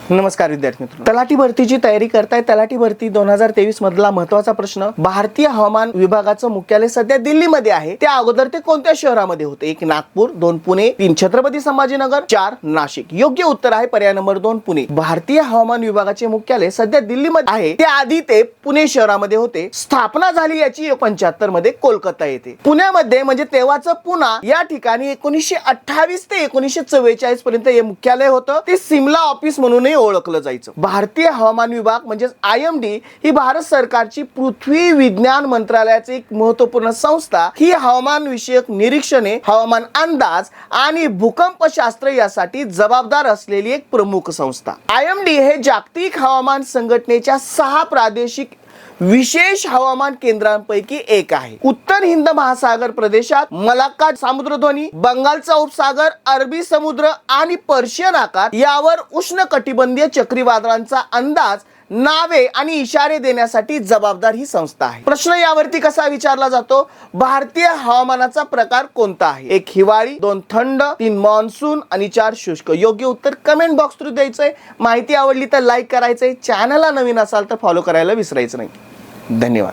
नमस्कार विद्यार्थी मित्रांनो, तलाठी भरतीची तयारी करताय. तलाठी भरती 2023 मधला महत्त्वाचा प्रश्न. भारतीय हवामान विभागाचं मुख्यालय सध्या दिल्लीमध्ये आहे. त्या अगोदर ते कोणत्या शहरामध्ये होते? 1 नागपूर, 2 पुणे, 3 छत्रपती संभाजीनगर, 4 नाशिक. योग्य उत्तर आहे पर्याय नंबर 2 पुणे. भारतीय हवामान विभागाचे मुख्यालय सध्या दिल्लीमध्ये आहे. त्याआधी ते पुणे शहरामध्ये होते. स्थापना झाली याची 75 मध्ये कोलकाता येथे. पुण्यामध्ये म्हणजे तेव्हाचं पुणा या ठिकाणी 1928 ते 1944 पर्यंत हे मुख्यालय होतं. ते सिमला ऑफिस म्हणूनही ओळखलं जायचं. भारतीय हवामान विभाग म्हणजे IMD ही भारत सरकारची पृथ्वी विज्ञान मंत्रालयाची एक महत्त्वपूर्ण संस्था. ही हवामान विषयक निरीक्षणे, हवामान अंदाज आणि भूकंपशास्त्र यासाठी जबाबदार असलेली एक प्रमुख संस्था. IMD हे जागतिक हवामान संघटनेच्या 6 प्रादेशिक विशेष हवामान केंद्रांपैकी एक आहे. उत्तर हिंद महासागर प्रदेशात मलाक्का समुद्रधोनी, बंगालचा उपसागर, अरबी समुद्र आणि पर्शियन आखात यावर उष्णकटिबंधीय चक्रीवादळांचा अंदाज, नावे आणि इशारे देण्यासाठी जबाबदार ही संस्था आहे. प्रश्न यावरती कसा विचारला जातो? भारतीय हवामानाचा प्रकार कोणता आहे? 1 हिवाळी, 2 थंड, 3 मान्सून आणि 4 शुष्क. योग्य उत्तर कमेंट बॉक्स थ्रू द्यायचंय. माहिती आवडली तर लाईक करायचंय. चॅनलला नवीन असाल तर फॉलो करायला विसरायचं नाही. धन्यवाद.